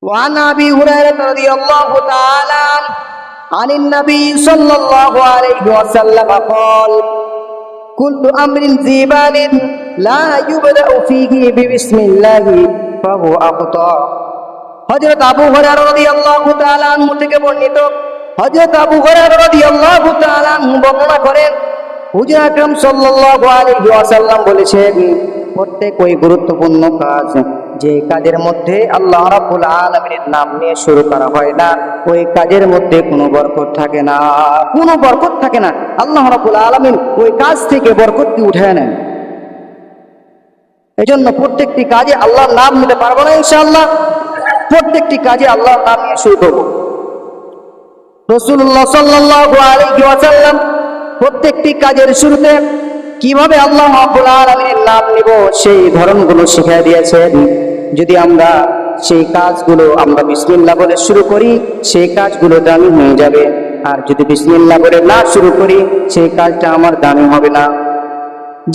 وعن أبي هريرة رضي الله تعالى عنه عن النبي صلى الله عليه وسلم قال كل أمر ذي بال لا يبدأ فيه ببسم الله فهو أخطأ। হযরত আবু হুরায়রা রাদিয়াল্লাহু তাআলা আনহু থেকে বর্ণিত, হযরত আবু হুরায়রা রাদিয়াল্লাহু তাআলা আনহু বর্ণনা করেন, হুজুর আকরাম সাল্লাল্লাহু আলাইহি ওয়াসাল্লাম বলেছেন, প্রত্যেক ওই গুরুত্বপূর্ণ কাজ যে কাজের মধ্যে আল্লাহ রাব্বুল আলামিনের নাম নিয়ে শুরু করা হয় না, ওই কাজের মধ্যে কোনো বরকত থাকে না, কোনো বরকত থাকে না। আল্লাহ রাব্বুল আলামিন ওই কাজ থেকে বরকতটি উঠিয়ে নেন। এজন্য প্রত্যেকটি কাজে আল্লাহর নাম নিতে পারবো না ইনশাআল্লাহ, প্রত্যেকটি কাজে আল্লাহর নাম নিয়ে শুরু করব। রাসূলুল্লাহ সাল্লাল্লাহু আলাইহি ওয়াসাল্লাম প্রত্যেকটি কাজের শুরুতে কিভাবে আল্লাহ রাব্বুল আলামিনের নাম নিব সেই ধরনগুলো শিখিয়ে দিয়েছেন। যদি আমরা সেই কাজগুলো আমরা বিসমিল্লাহ বলে শুরু করি, সেই কাজগুলো দামি হয়ে যাবে। আর যদি বিসমিল্লাহ বলে না শুরু করি, সেই কাজটা আমার দামি হবে না।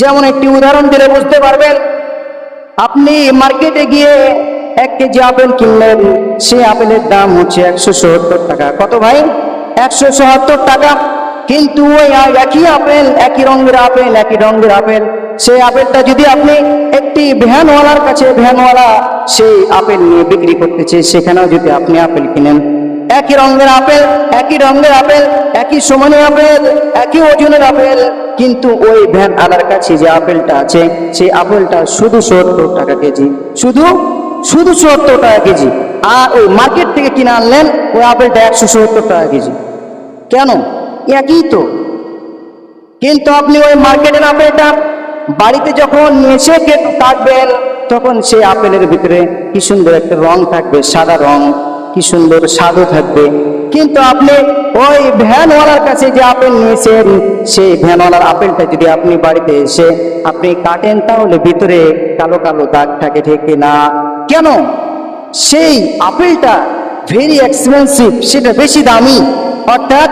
যেমন একটি উদাহরণ দিলে বুঝতে পারবেন, আপনি মার্কেটে গিয়ে 1 কেজি আপেল কিনলেন, সেই আপেলের দাম হচ্ছে 170 টাকা। কত ভাই? 170 টাকা। কিন্তু ওই একই আপেল, একই রঙের আপেল, সেই আপেলটা যদি আপনি একটি ভ্যানওয়ালার কাছে, ভ্যানওয়ালা সেই আপেল নিয়ে বিক্রি করতেছে, সেখানেও যদি আপনি আপেল কিনেন, একই রঙের আপেল, একই সমানের আপেল, একই ওজনের আপেল, কিন্তু ওই ভ্যানওয়ালার কাছে যে আপেলটা আছে, সেই আপেলটা শুধু 70 টাকা কেজি, শুধু 70 টাকা কেজি। আর ওই মার্কেট থেকে কিনে আনলেন, ওই আপেলটা 170 টাকা কেজি। কেন? একই তো। কিন্তু আপনি ওই মার্কেটের আপেলটা বাড়িতে যখন নিয়ে এসে কাটবেন, তখন সেই আপেলের ভিতরে কি সুন্দর একটা রং থাকবে, সাদা রং, কি সুন্দর স্বাদও থাকবে। কিন্তু আপনি ওই ভ্যানওয়ালার কাছে যে আপেল নিয়েছেন, সেই ভ্যানওয়ালার আপেলটা যদি আপনি বাড়িতে এসে আপনি কাটেন, তাহলে ভিতরে কালো কালো দাগ থাকে, ঠিক না? কেন? সেই আপেলটা ভেরি এক্সপেন্সিভ, সেটা বেশি দামি, অর্থাৎ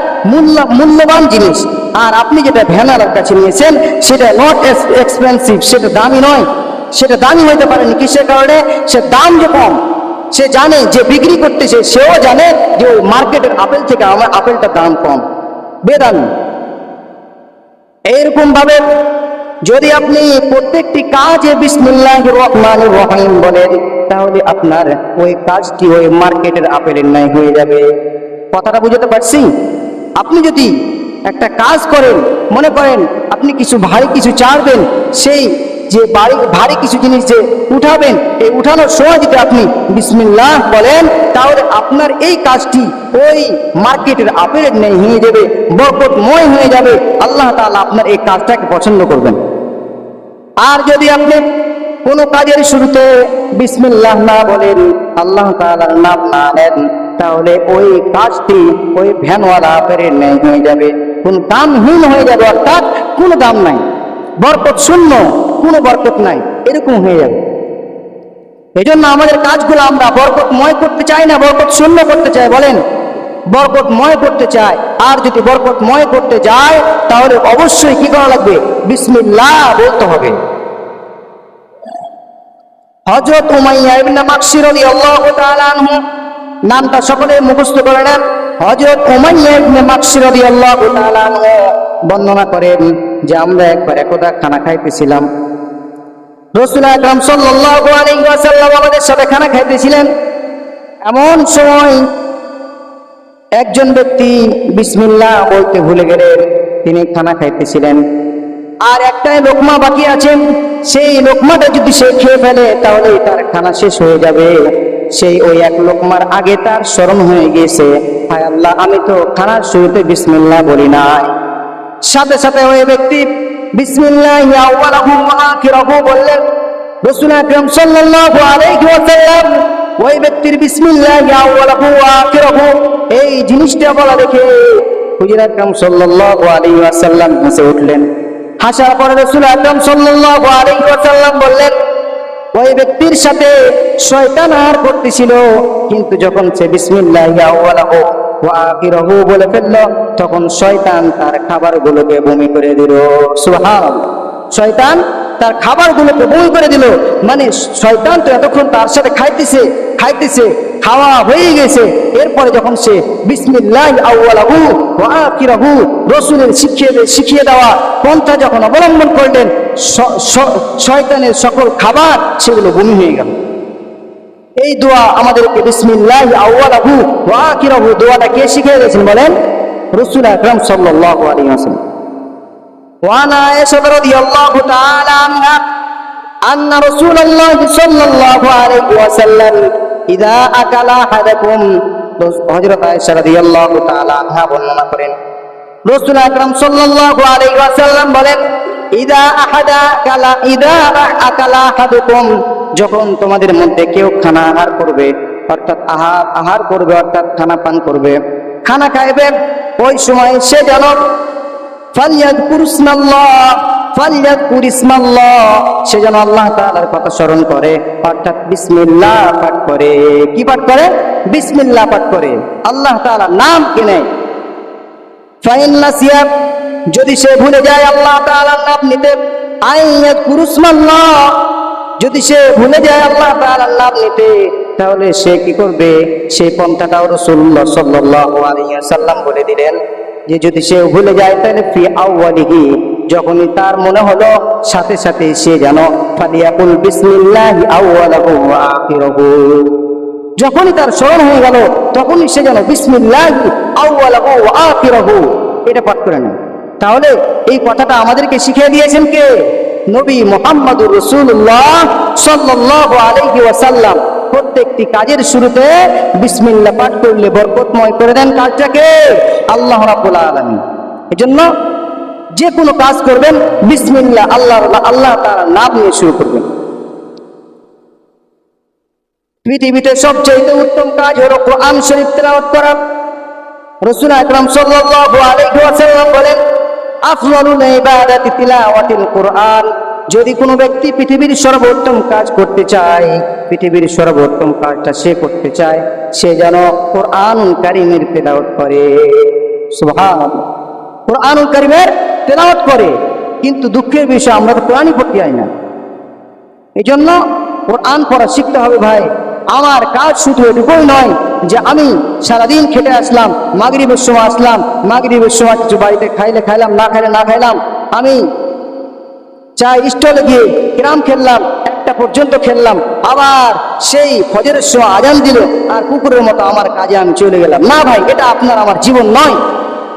মূল্যবান জিনিস। আর আপনি যেটা ভ্যানওয়ালার কাছে নিয়েছেন, সেটা নট এক্সপেন্সিভ, সেটা দামি নয়, সেটা দামি হইতে পারেনি। কিসের কারণে? সে দাম যে কম, সে জানে যে বিক্রি করতেছে, সেও জানে যে ওই মার্কেটের আপেল থেকে আমার আপেলটার দাম কম, বেদামি। এইরকম ভাবে যদি আপনি প্রত্যেকটি কাজে বিসমিল্লাহির রহমানির রহিম বলেন, তাহলে আপনার ওই কাজটি ওই মার্কেটের আপেলের ন্যায় হয়ে যাবে। কথাটা বুঝতে পারছি? আপনি যদি একটা কাজ করেন, মনে করেন আপনি কিছু ভারী কিছু চাড়বেন, সেই যে ভারী কিছু জিনিস যে উঠাবেন, এই উঠানোর সময় যদি আপনি বিসমিল্লাহ বলেন, তাহলে আপনার এই কাজটি ওই মার্কেটের আপেলের ন্যায় হয়ে যাবে, বরকতময় হয়ে যাবে। আল্লাহ তাআলা আপনার এই কাজটাকে পছন্দ করবেন। আর যদি আপনি কোনো কাজের শুরুতে বিসমিল্লাহ না বলেন, আল্লাহ তাআলার নাম না নেন, তাহলে ওই কাজটি ওই ভ্যানওয়ালা আপেলের ন্যায় হয়ে যাবে, কোন দামহীন হয়ে যাবে, অর্থাৎ কোনো দাম নাই, বরকত শূন্য, কোনো বরকত নাই, এরকম হয়ে যাবে। এই জন্য আমাদের কাজগুলো আমরা বরকতময় করতে চাই না, বরকত শূন্য করতে চাই? বলেন, বরকতময় করতে চাই। আর যদি বরকতময় করতে যায়, তাহলে অবশ্যই কি করা লাগবে? বিসমিল্লাহ বলতে হবে। হযরত উমাইয়া ইবনে মাকসি রাদিয়াল্লাহু তাআলা আনহু, নামটা সকলে মুখস্থ করে নেন। হযরত উমাইয়া ইবনে মাকসি রাদিয়াল্লাহু তাআলা আনহু বর্ণনা করেন যে আমরা একবার একদা খানা খাইতেছিলাম, রাসূল আকরাম সাল্লাল্লাহু আলাইহি ওয়াসাল্লাম আমাদের সাথে খানা খাইতেছিলেন। এমন সময় একজন ব্যক্তি বিসমিল্লাহ বলতে ভুলে গেলেন, তিনি খানা খাইতেছিলেন, আর একটাই লোকমা বাকি আছেন, সেই লোকমাটা যদি সে খেয়ে ফেলে, তাহলে তার খানা শেষ হয়ে যাবে। সেই ওই এক লোকমার আগে তার স্মরণ হয়ে গিয়েছে, হায় আল্লাহ, আমি তো খানার শুরুতে বিসমিল্লাহ বলি নাই। সাথে সাথে ওই ব্যক্তি বিসমিল্লাহি আউওয়ালাহু ওয়া আখিরাহু বললেন। রাসূল আকরাম সাল্লাল্লাহু আলাইহি ওয়াসাল্লাম ওই ব্যক্তির বিসমিল্লাহি আউওয়ালাহু ওয়া আখিরাহু এই জিনিসটা বলা দেখে হুজুর আকরাম সাল্লাল্লাহু আলাইহি ওয়াসাল্লাম হেসে উঠলেন। হাসার পরে রাসূল আকরাম সাল্লাল্লাহু আলাইহি ওয়াসাল্লাম বললেন, ওই ব্যক্তির সাথে শয়তান আর করতেছিল, কিন্তু যখন সে বিসমিল্লাহি আউওয়ালাহু ওয়া আখিরাহু বলে ফেলল, তখন শয়তান তার খাবারগুলোকে বমি করে দিল। সুবহানাল্লাহ। শয়তান তার খাবারগুলোকে বমি করে দিল। মানে শয়তান তো এতক্ষণ তার সাথে খাইতেছে, খাওয়া হয়ে গেছে, এরপরে যখন সে বিসমিল্লাহ আউয়ালাহু ওয়া আখিরাহু রাসূলের শিখিয়ে দেওয়া পন্থা যখন অবলম্বন করলেন, শয়তানের সকল খাবার সেগুলো বমি হয়ে গেল। এই দোয়া আমাদেরকে বিসমিল্লাহ আউয়ালাহু ওয়া আখিরাহু দোয়াটা কে শিখিয়ে দিয়েছেন বলেন? রাসূল আকরাম সাল্লাল্লাহু আলাইহি ওয়াসাল্লাম। وعن عائشة رضي الله تعالى عنها أن رسول الله صلى الله عليه وسلم إذا أكل أحدكم হযরত আয়েশা রাদিয়াল্লাহু তাআলা আনহা বর্ণনা করেন, রাসূল আকরাম সাল্লাল্লাহু আলাইহি ওয়াসাল্লাম বলেন, ইদা আকালা আহাদুকুম, যখন তোমাদের মধ্যে কেউ খানা আহার করবে, অর্থাৎ আহার করবে, অর্থাৎ খানা পান করবে, খানা খাইবে, ওই সময় সে যেন ফালইয়াযকুর ইসমাল্লাহ, সে যেন আল্লাহ তাআলার কথা স্মরণ করে, অর্থাৎ বিসমিল্লাহ পাঠ করে। কি পাঠ করে? বিসমিল্লাহ পাঠ করে, আল্লাহ তাআলার নাম কিনে। ফাইন নাসিয়া, যদি সে ভুলে যায় আল্লাহ তাআলার নাম নিতে, আইয়াযকুর ইসমাল্লাহ, যদি সে ভুলে যায় আল্লাহ তাআলার নাম নিতে, তাহলে সে কি করবে? সেই পন্থাটাও রাসূলুল্লাহ সাল্লাল্লাহু আলাইহি ওয়াসাল্লাম বলে দিলেন যে যদি সে ভুলে যায় তাহলে ফি আউয়ালিহি, যখনই তার মনে হলো সাথে সাথে সে যেন ফালিয়াকুল বিসমিল্লাহি আউয়ালাহু ওয়া আখিরাহু, যখনই তার স্মরণ হয়ে গেল তখনই সে যেন বিসমিল্লাহি আউয়ালাহু ওয়া আখিরাহু এটা পাঠ করে নেয়। তাহলে এই কথাটা আমাদেরকে শিখিয়ে দিয়েছেন কে? নবী মুহাম্মদুর রাসূলুল্লাহ সাল্লাল্লাহু আলাইহি ওয়াসাল্লাম। প্রত্যেকটি কাজের শুরুতে বিসমিল্লাহ পাঠ করলে বরকতময় করে দেন কাজটাকে আল্লাহ রাব্বুল আলামিন। এজন্য যে কোনো কাজ করবেন বিসমিল্লাহ আল্লাহ তাআলার নাম নিয়ে শুরু করবেন। পৃথিবীতে সবচেয়ে উত্তম কাজ হলো কোরআন শরীফ তেলাওয়াত করা। রাসূল আকরাম সাল্লাল্লাহু আলাইহি ওয়াসাল্লাম বলেন, আফযালুল ইবাদাতি তিলাওয়াতুল কোরআন। যদি কোনো ব্যক্তি পৃথিবীর সর্বোত্তম কাজ করতে চায়, পৃথিবীর সর্বোত্তম কাজটা সে করতে চায়, সে যেন কোরআনুল কারীমের তেলাওয়াত করে। সুবহানাল্লাহ, কোরআনুল কারীমের তেলাওয়াত করে। কিন্তু দুঃখের বিষয় আমরা তো কোরআনই পড়তে যাই না। এই জন্য কোরআন পড়া শিখতে হবে ভাই। আমার কাজ শুধু এটুকুই নয় যে আমি সারাদিন খেটে আসলাম, মাগরিবের সময় আসলাম, মাগরিবের সময় কিছু বাড়িতে খাইলে খাইলাম, না খাইলে না খাইলাম, আমি চাই স্টলে গিয়ে ক্যারাম খেললাম, 1টা পর্যন্ত খেললাম, আবার সেই ফজরের সময় আজান দিল আর কুকুরের মতো আমার কাজে আমি চলে গেলাম। না ভাই, এটা আপনার আমার জীবন নয়,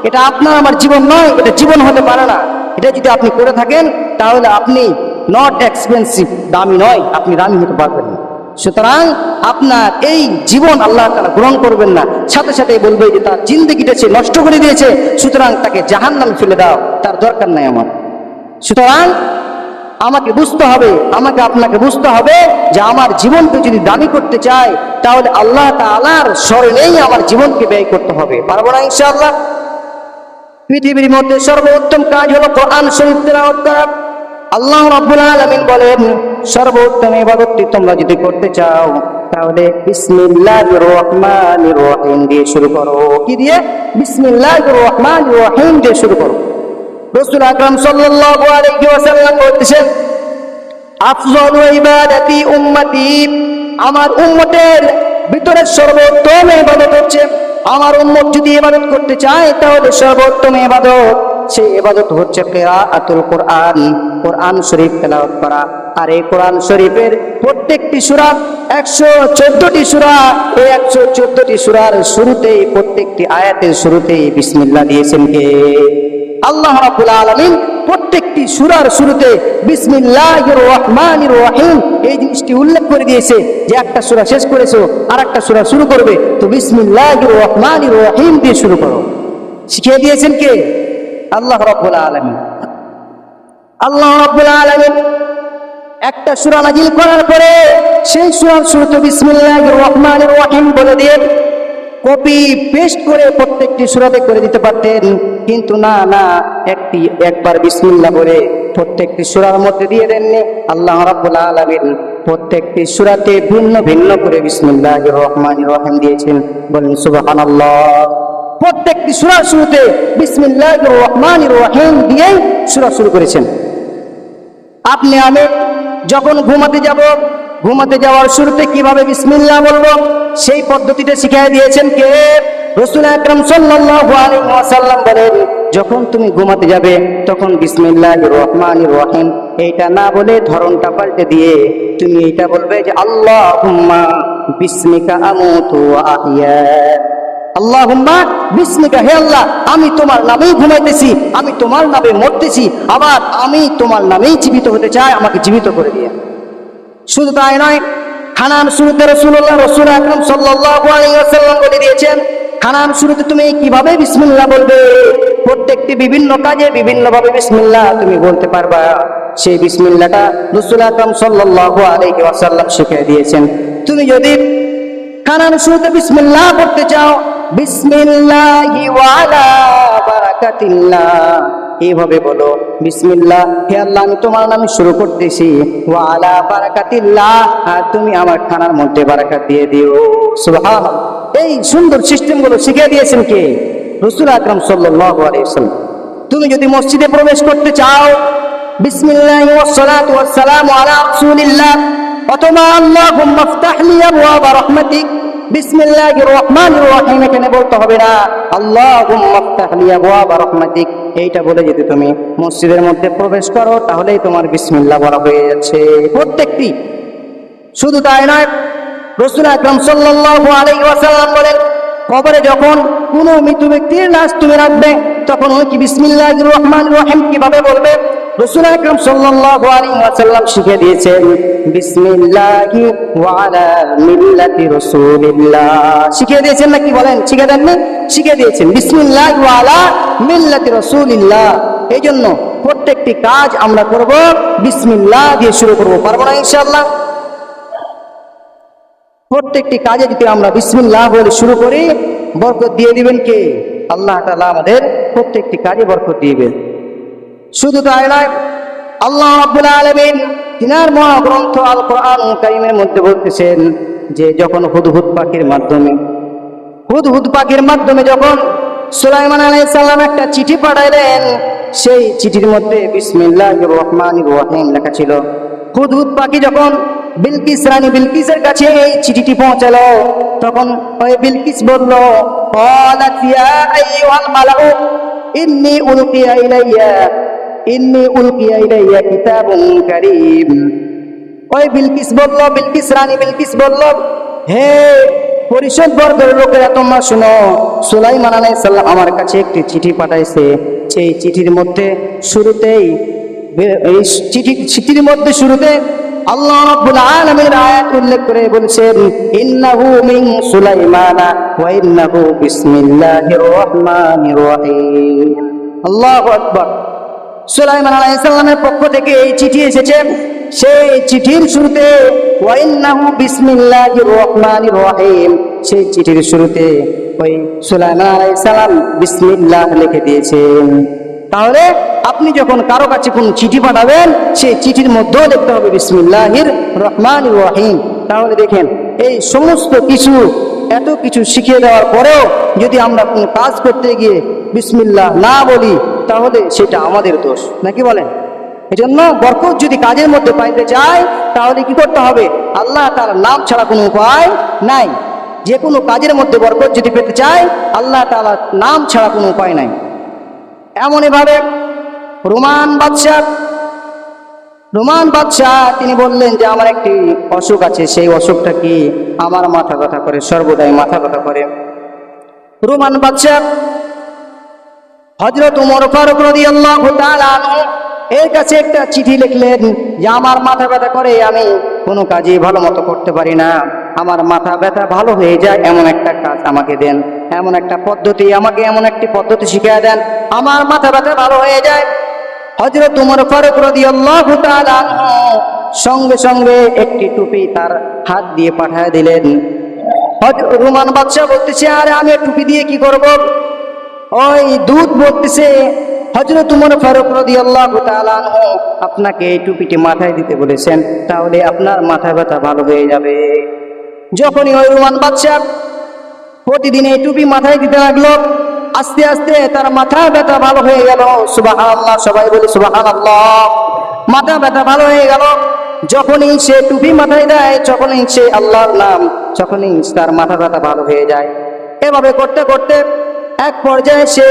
এটা আপনার আমার জীবন নয়, এটা জীবন হতে পারে না। এটা যদি আপনি করে থাকেন তাহলে আপনি নট এক্সপেন্সিভ, দামি নয়, আপনি দামি হতে পারবেন না। সুতরাং আপনার এই জীবন আল্লাহ তাআলা গ্রহণ করবেন না, সাথে সাথে বলবে যে তার জিন্দগিটা সে নষ্ট করে দিয়েছে, সুতরাং তাকে জাহান্নামে ফেলে দাও, তার দরকার নাই আমার। সুতরাং আমাকে বুঝতে হবে, আমাকে আপনাকে বুঝতে হবে যে আমার জীবনকে যদি দামি করতে চাই তাহলে আল্লাহ তাআলার স্মরণেই আমার জীবনকে ব্যয় করতে হবে। পারবো না ইনশাআল্লাহ? পৃথিবীর মধ্যে সর্বোত্তম কাজ হলো কোরআন শরীফ তেলাওয়াত করা। আল্লাহ রাব্বুল আলামিন বলেন, সর্বোত্তম ইবাদতটি তোমরা যদি করতে চাও তাহলে বিসমিল্লাহির রহমানির রহিম দিয়ে শুরু করো। কি দিয়ে? বিসমিল্লাহির রহমানির রহিম দিয়ে শুরু করো। রাসূল আকরাম সাল্লাল্লাহু আলাইহি ওয়াসাল্লাম বলতেছেন, আফযালু ইবাদাতি উম্মতি, আমার উম্মতের ভিতরে সর্বোত্তম ইবাদত হচ্ছে, আমার উম্মত যদি ইবাদত করতে চায় তাহলে সর্বোত্তম ইবাদত, সেই ইবাদত হচ্ছে কিরাআতুল কোরআন, কোরআন শরীফ তেলাওয়াত করা। আর এই কোরআন শরীফের প্রত্যেকটি সূরা 114টি সূরা, এই 114টি সূরার শুরুতেই, প্রত্যেকটি আয়াতের শুরুতেই বিসমিল্লাহ দিয়েছেন কে? আল্লাহ রাব্বুল আলামিন। প্রত্যেকটি সূরার শুরুতে বিসমিল্লাহির রহমানির রহিম এই জিনিসটি উল্লেখ করে দিয়েছে যে একটা সূরা শেষ করেছো আর একটা সূরা শুরু করবে, তো বিসমিল্লাহির রহমানির রহিম দিয়ে শুরু করো। শিখিয়ে দিয়েছেন কে? আল্লাহ রাব্বুল আলামিন। আল্লাহ রাব্বুল আলামিন একটা সূরা নাযিল করার পরে সেই সূরার শুরুতে বিসমিল্লাহির রহমানির রহিম বলে দিয়ে কপি পেস্ট করে প্রত্যেকটি সূরাতে করে দিতে পারতেন, কিন্তু না, একবার বিসমিল্লাহ বলে প্রত্যেকটি সূরার মধ্যে দিয়ে দেননি। আল্লাহ রাব্বুল আলামিন প্রত্যেকটি সূরাতে ভিন্ন ভিন্ন করে বিসমিল্লাহির রহমানির রহিম দিয়েছেন। বলেন সুবহানাল্লাহ। প্রত্যেকটি সূরার শুরুতে বিসমিল্লাহির রহমানির রহিম দিয়েই সূরা শুরু করেছেন। আপনি আমি যখন ঘুমাতে যাব, ঘুমাতে যাওয়ার শুরুতে কিভাবে বিসমিল্লাহ বলবো সেই পদ্ধতিটা শিখিয়ে দিয়েছেন কে? রাসূল আকরাম সাল্লাল্লাহু আলাইহি ওয়াসাল্লাম বলেন, যখন তুমি ঘুমাতে যাবে তখন বিসমিল্লাহির রহমানির রহিম এইটা না বলে ধরনটা পাল্টে দিয়ে তুমি এইটা বলবে যে আল্লাহুম্মা বিসমিকা আমুতু ওয়া আহইয়া। আল্লাহুম্মা বিসমিকা, হে আল্লাহ আমি তোমার নামেই ঘুমাইতেছি, আমি তোমার নামে মরতেছি, আবার আমি তোমার নামেই জীবিত হতে চাই, আমাকে জীবিত করে দিয়ে। শুধু তাই নয়, খানার শুরুতে রাসূল আকরাম সাল্লাল্লাহু আলাইহি ওয়াসাল্লাম বলে দিয়েছেন খানার শুরুতে তুমি কিভাবে বিসমিল্লাহ বলবে। প্রত্যেকটি বিভিন্ন কাজে বিভিন্নভাবে বিসমিল্লাহ তুমি বলতে পারবা। সেই বিসমিল্লাহটা রাসূল আকরাম সাল্লাল্লাহু আলাইহি ওয়াসাল্লাম শিখিয়ে দিয়েছেন। তুমি যদি খানার শুরুতে বিসমিল্লাহ করতে চাও, বিসমিল্লাহি ওয়া আলা বারাকাতিল্লাহ এইভাবে বলো, বিসমিল্লাহ, হে আল্লাহ আমি তোমার নামে শুরু করতেছি, ওয়া আলা বারাকাতিল্লাহ, আর তুমি আমার খানার মধ্যে বারাকাত দিয়ে দিও। সুবহানাল্লাহ। এই সুন্দর সিস্টেমগুলো শিখিয়ে দিয়েছেন কে? রাসূল আকরাম সাল্লাল্লাহু আলাইহি ওয়াসাল্লাম। তুমি যদি মসজিদে প্রবেশ করতে চাও, বিসমিল্লাহি ওয়াস সালাতু ওয়াস সালামু আলা রাসূলিল্লাহ, অথবা আল্লাহুম্মা ইফতাহ লি আবওয়াবা রাহমাতিক, বিসমিল্লাহির রহমানির রহিম এখানে বলতে হবে না, আল্লাহুম্মা ইফতাহ লি আবওয়াবা রাহমাতিক এইটা বলে যদি তুমি মসজিদের মধ্যে প্রবেশ করো তাহলেই তোমার বিসমিল্লাহ বলা হয়ে যাচ্ছে প্রত্যেকটি। শুধু তাই নয়, রাসূল আকরাম সাল্লাল্লাহু আলাইহি ওয়াসাল্লাম বলেন, কবরে যখন কোনো মৃত ব্যক্তির লাশ তুমি রাখবে তখন ওই কি বিসমিল্লাহির রহমানির রহিম কিভাবে বলবে? রাসূল আকরাম সাল্লাল্লাহু আলাইহি ওয়াসাল্লাম শিখিয়ে দিয়েছেন, বিসমিল্লাহি ওয়া আলা মিল্লাতি রাসূলিল্লাহ। শিখিয়ে দিয়েছেন নাকি বলেন? শিখিয়ে দেননি? শিখিয়ে দিয়েছেন বিসমিল্লাহি ওয়া আলা মিল্লাতি রাসূলিল্লাহ। এই জন্য প্রত্যেকটি কাজ আমরা করব বিসমিল্লাহ দিয়ে শুরু করব, পারবো না ইনশাআল্লাহ? প্রত্যেকটি কাজে যদি আমরা বিসমিল্লাহ বলে শুরু করি বরকত দিয়ে দিবেন কে? আল্লাহ তাআলা আমাদের প্রত্যেকটি কাজে বরকত দিবেন। শুধু তাই নয়, আল্লাহ রাব্বুল আলামিন তিনার মহাগ্রন্থ আল কোরআনুল কারীমের মধ্যে বলতেছেন যে যখন হুদহুদ পাখির মাধ্যমে যখন সুলাইমান আলাইহিস সালাম একটা চিঠি পাঠাইলেন, সেই চিঠির মধ্যে বিসমিল্লাহির রহমানির রহিম লেখা ছিল। হুদহুদ পাখি যখন রানী বিলকিসের কাছে এই চিঠিটি পৌঁছালো তখন ওই বিলকিস বলল, ক্বালাত ইয়া আইয়ুহাল মালাউ ইন্নী উলকিয়া ইলাইয়া কিতাবুন কারীম। ওই রানী বিলকিস বলল, হে পরিষদ বর্গের লোকেরা তোমরা শুনো, সুলাইমান আলাইহিস সালাম আমার কাছে একটি চিঠি পাঠাইছে। সেই চিঠির মধ্যে শুরুতে আল্লাহ রাব্বুল আলামিন আয়াত উল্লেখ করে বলেছেন, ইন্নাহু মিন সুলাইমানা ওয়া ইন্নাহু বিসমিল্লাহির রহমানির রহিম। আল্লাহু আকবার। সুলাইমান আলাইহিস সালামের পক্ষ থেকে এই চিঠি এসেছে। সেই চিঠির শুরুতে ওয়া ইন্নাহু বিসমিল্লাহির রহমানির রহিম, সেই চিঠির শুরুতে ওই সুলাইমান আলাইহিস সালাম বিসমিল্লাহ লিখে দিয়েছেন। তাহলে আপনি যখন কারো কাছে কোন চিঠি পাঠাবেন সেই চিঠির মধ্যেও লিখতে হবে বিসমিল্লাহির রহমানির রহিম। তাহলে দেখেন এই সমস্ত কিছু এত কিছু শিখিয়ে দেওয়ার পরেও যদি আমরা কোনো কাজ করতে গিয়ে বিসমিল্লাহ না বলি তাহলে সেটা আমাদের দোষ, নাকি বলেন? এজন্য বরকত যদি কাজের মধ্যে পাইতে চাই তাহলে কি করতে হবে? আল্লাহ তার নাম ছাড়া কোনো উপায় নাই। যে কোনো কাজের মধ্যে বরকত যদি পেতে চাই আল্লাহ তাআলার নাম ছাড়া কোনো উপায় নাই। এমন এভাবে রোমান বাদশাহ তিনি বললেন যে আমার একটি অসুখ আছে। সেই অসুখটা কি? আমার মাথা ব্যথা করে, সর্বদাই মাথা ব্যথা করে। রোমান বাদশাহ হযরত ওমর ফারুক রাদিয়াল্লাহু তাআলা আনহু এর কাছে একটা চিঠি লিখলেন যে আমার মাথা ব্যথা করে, আমি কোনো কাজই ভালো মতো করতে পারি না, আমার মাথা ব্যথা ভালো হয়ে যায় এমন একটা কাজ আমাকে দেন, এমন একটা পদ্ধতি আমাকে, এমন একটি পদ্ধতি শিখিয়ে দেন আমার মাথা ব্যথা ভালো হয়ে যায়। হযরত ওমর ফারুক রাদিয়াল্লাহু তাআলা আনহু সঙ্গে সঙ্গে একটি টুপি তার হাত দিয়ে পাঠিয়ে দিলেন। রোমান বাদশাহ বলতেছে, আরে আমি টুপি দিয়ে কি করব? ওই দূত বলতেছে, হযরত ওমর ফারুক রাদিয়াল্লাহু তাআলা আনহু আপনাকে এই টুপিটি মাথায় দিতে বলেছেন, তাহলে আপনার মাথা ব্যথা ভালো হয়ে যাবে। যখনই ওই রোমান বাদশাহ প্রতিদিন এই টুপি মাথায় দিতে লাগলো, আস্তে আস্তে তার মাথা ব্যথা ভালো হয়ে গেল। সুবহানাল্লাহ, সবাই বলি সুবহানাল্লাহ। মাথা ব্যথা ভালো হয়ে গেল। যখনই সে টুপি মাথায় দেয়, যখনই সে আল্লাহর নাম, যখনই তার মাথা ব্যথা ভালো হয়ে যায়। এভাবে করতে করতে এক পর্যায়ে সে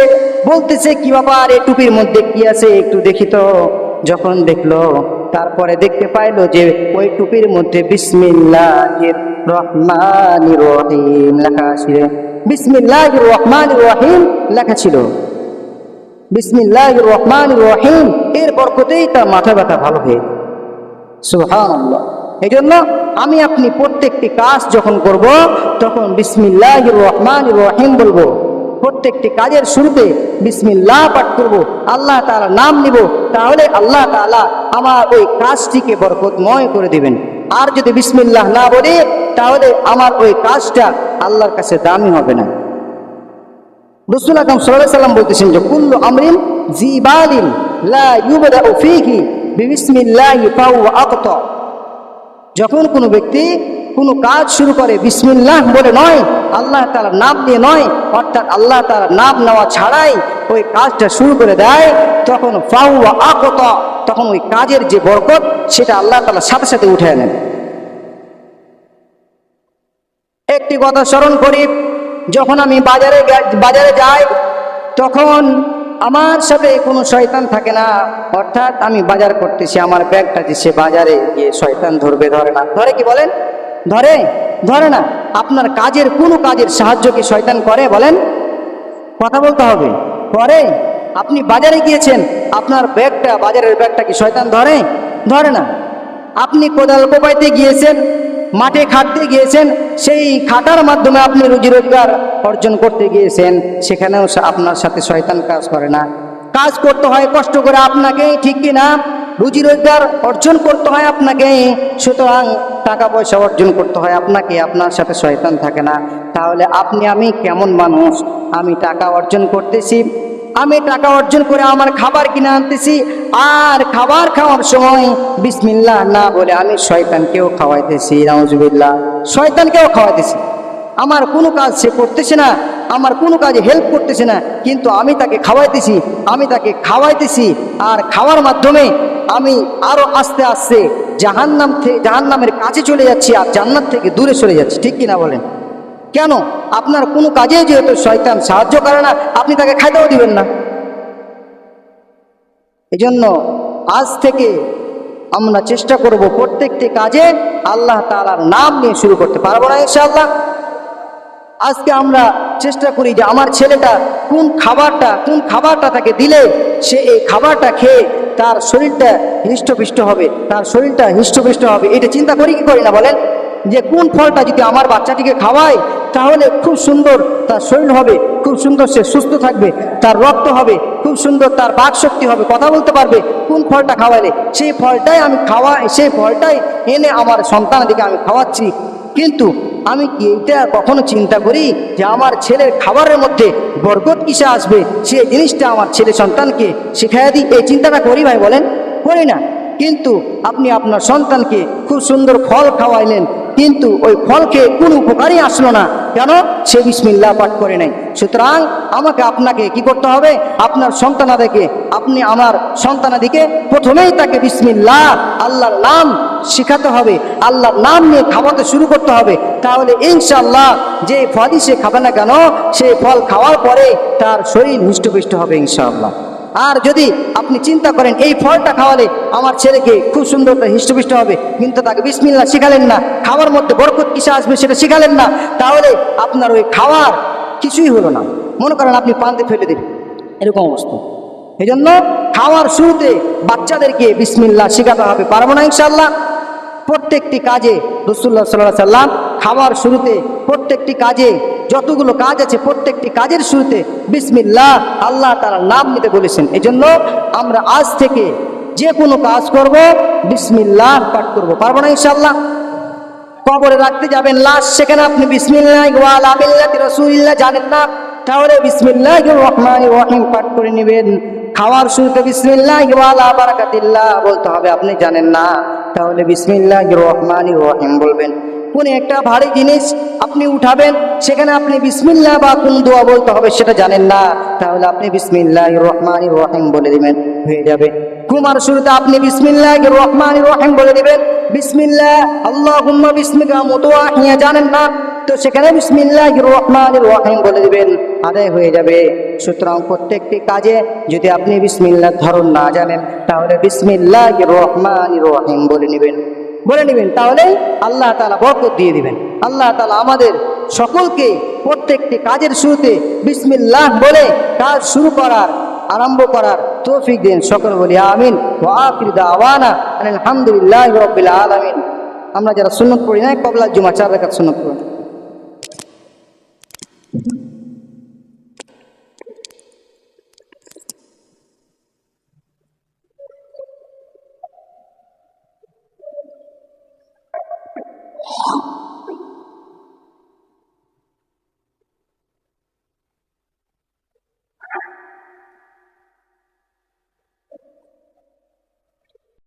বলতেছে, কি ব্যাপার, এই টুপির মধ্যে কি আছে একটু দেখি তো। যখন দেখলো, তারপরে দেখতে পাইলো যে ওই টুপির মধ্যে বিসমিল্লাহির রহমানির রহিম লেখা ছিল। বিসমিল্লাহির রহমানির রহিম লেখা ছিল। বিসমিল্লাহির রহমানির রহিম এর বরকতেই তার মাথা ব্যথা ভালো হয়ে। সুবহানাল্লাহ। এই জন্য আমি আপনি প্রত্যেকটি কাজ যখন করব তখন বিসমিল্লাহির রহমানির রহিম বলবো। প্রত্যেকটি কাজের শুরুতে বিসমিল্লাহ পাঠ করব, আল্লাহ তাআলার নাম নিব, তাহলে আল্লাহ তাআলা আমার ওই কাজটিকে বরকতময় করে দিবেন। আর যদি বিসমিল্লাহ না বলি তাহলে আমার ওই কাজটা আল্লাহর কাছে দামি হবে না। রাসূল আকরাম সাল্লাল্লাহু আলাইহি ওয়াসাল্লাম বলতেছেন যে কুল্লু আমরিন জিবালিন লা ইউবদাউ ফীহি বিসমিল্লাহি ফাহুয়া আকতা। যখন কোনো ব্যক্তি কোনো কাজ শুরু করে বিসমিল্লাহ বলে নয়, আল্লাহ তাআলার নাম নিয়ে নয়, অর্থাৎ আল্লাহ তাআলার নাম নেওয়া ছাড়াই ওই কাজটা শুরু করে দেয়, তখন ফাহুয়া আকতা, তখন ওই কাজের যে বরকত সেটা আল্লাহ তাআলার সাথে সাথে উঠে নেন। একটি কথা স্মরণ করি, যখন আমি বাজারে যাই তখন আমার সাথে কোনো শয়তান থাকে না। অর্থাৎ আমি বাজার করতেছি, আমার ব্যাগটা দিচ্ছে, বাজারে গিয়ে শয়তান ধরবে, ধরে না। ধরে কি বলেন? ধরে না। আপনার কাজের কোনো কাজের সাহায্য কি শয়তান করে বলেন? কথা বলতে হবে। করে? আপনি বাজারে গিয়েছেন, আপনার ব্যাগটা, বাজারের ব্যাগটা কি শয়তান ধরে না। আপনি কোদাল কোপাইতে গিয়েছেন, মাঠে খাটতে গিয়েছেন, সেই খাটার মাধ্যমে আপনি রুজি রোজগার অর্জন করতে গিয়েছেন, সেখানেও আপনার সাথে শয়তান কাজ করে না। কাজ করতে হয় কষ্ট করে আপনাকেই, ঠিক কিনা? রুজি রোজগার অর্জন করতে হয় আপনাকেই, সুতরাং টাকা পয়সা অর্জন করতে হয় আপনাকে, আপনার সাথে শয়তান থাকে না। তাহলে আপনি আমি কেমন মানুষ? আমি টাকা অর্জন করতেছি, আমি টাকা অর্জন করে আমার খাবার কিনে আনতেছি, আর খাবার খাওয়ার সময় বিসমিল্লাহ না বলে আমি শয়তানকেও খাওয়াইতেছি। নাউজুবিল্লাহ, শয়তানকেও খাওয়াইতেছি। আমার কোনো কাজ সে করতেছে না, আমার কোনো কাজে হেল্প করতেছে না, কিন্তু আমি তাকে খাওয়াইতেছি, আর খাওয়ার মাধ্যমে আমি আরো আস্তে আস্তে জাহান্নামের কাছে চলে যাচ্ছি, আর জান্নাত থেকে দূরে চলে যাচ্ছি। ঠিক কিনা বলেন? কেন? আপনার কোনো কাজে যেহেতু শয়তান সাহায্য করে না, আপনি তাকে খাইতেও দিবেন না। এই জন্য আজ থেকে আমরা চেষ্টা করব প্রত্যেকটি কাজে আল্লাহ তাআলার নাম নিয়ে শুরু করতে পারবো না ইনশাআল্লাহ। আজকে আমরা চেষ্টা করি যে আমার ছেলেটা কোন খাবারটা তাকে দিলে সে এই খাবারটা খেয়ে তার শরীরটা হৃষ্টপুষ্ট হবে, এটা চিন্তা করি কি করি না বলেন? যে কোন ফলটা যদি আমার বাচ্চাটিকে খাওয়াই তাহলে খুব সুন্দর তার শরীর হবে, খুব সুন্দর সে সুস্থ থাকবে, তার রক্ত হবে, খুব সুন্দর তার বাক শক্তি হবে, কথা বলতে পারবে। কোন ফলটা খাওয়াইলে সেই ফলটাই আমি সেই ফলটাই এনে আমার সন্তানদিকে আমি খাওয়াচ্ছি। কিন্তু আমি কি এটা কখনো চিন্তা করি যে আমার ছেলের খাবারের মধ্যে বরকত কিসে আসবে, সেই জিনিসটা আমার ছেলে সন্তানকে শিখাইয়া দিই? এই চিন্তাটা করি ভাই বলেন? করি না। কিন্তু আপনি আপনার সন্তানকে খুব সুন্দর ফল খাওয়াইলেন, কিন্তু ওই ফল খেয়ে কোনো উপকারই আসলো না। কেন? সে বিসমিল্লাহ পাঠ করে নাই। সুতরাং আপনাকে কি করতে হবে? আপনার সন্তানাদিকে প্রথমেই তাকে বিসমিল্লাহ, আল্লাহর নাম শিখাতে হবে, আল্লাহর নাম নিয়ে খাওয়াতে শুরু করতে হবে। তাহলে ইনশাআল্লাহ যে ফলই সে খাবে না কেন, সেই ফল খাওয়ার পরে তার শরীর হৃষ্টপুষ্ট হবে ইনশাআল্লাহ। আর যদি আপনি চিন্তা করেন এই ফলটা খাওয়ালে আমার ছেলেকে খুব সুন্দর হৃষ্টপুষ্ট হবে, কিন্তু তাকে বিসমিল্লাহ শিখালেন না, খাওয়ার মধ্যে বরকত কিসে আসবে সেটা শিখালেন না, তাহলে আপনার ওই খাওয়ার কিছুই হলো না। মনে করেন আপনি পান্তে ফেলে দিলেন, এরকম অবস্থা। এই জন্য খাওয়ার শুরুতে বাচ্চাদেরকে বিসমিল্লাহ শিখাতে হবে। পারবো না ইনশাআল্লাহ? প্রত্যেকটি কাজে রাসূলুল্লাহ সাল্লাল্লাহু আলাইহি ওয়াসাল্লাম খাওয়ার শুরুতে, প্রত্যেকটি কাজে যতগুলো কাজ আছে প্রত্যেকটি কাজের শুরুতে বিসমিল্লাহ, আল্লাহ তাআলার নাম নিতে বলেছেন। এই জন্য আমরা আজ থেকে যে কোনো কাজ করব বিসমিল্লাহ পাঠ করব। পারবো না ইনশাআল্লাহ? কবরে রাখতে যাবেন লাশ, সেখানে আপনি বিসমিল্লাহ ওয়া আলা মিল্লাতি রাসূলিল্লাহ জানেন না, তাহলে বিসমিল্লাহির রহমানির রহিম পাঠ করে নেবেন। খাওয়ার শুরুতে বিসমিল্লাহি ওয়া আলা বারাকাতিল্লাহ বলতে হবে, আপনি জানেন না, তাহলে বিসমিল্লাহির রহমানির রহিম বলবেন। কোন একটা ভারী জিনিস আপনি উঠাবেন, সেখানে আপনি বিসমিল্লাহ বা কোন দোয়া বলতে হবে সেটা জানেন না, তাহলে আপনি বিসমিল্লাহির রহমানির রহিম বলে দিবেন, হয়ে যাবে। ঘুমার শুরুতে আপনি বিসমিল্লাহির রহমানির রহিম বলে দিবেন। বিসমিল্লাহ আল্লাহুম্মা বিসমিকা মুতওয়াহিয়া, জানেন না তো সেখানে বিসমিল্লাহির রহমানির রহিম বলে দিবেন, আদায় হয়ে যাবে। সুতরাং প্রত্যেকটি কাজে যদি আপনি বিসমিল্লাহ ধরন না জানেন তাহলে বিসমিল্লাহির রহমানির রহিম বলে নেবেন, তাহলে আল্লাহ তাআলা বরকত দিয়ে দিবেন। আল্লাহ তাআলা আমাদের সকলকে প্রত্যেকটি কাজের শুরুতে বিসমিল্লাহ বলে কাজ শুরু করার, আরম্ভ করার তৌফিক দিন। সকল বলি আমিন। ওয়া আখিরু দাওয়ানা আলহামদুলিল্লাহি রাব্বিল আলামিন। আমরা যারা সুন্নত পড়ি না, কবলা জুমা 4 রাকাত সুন্নত পড়ি।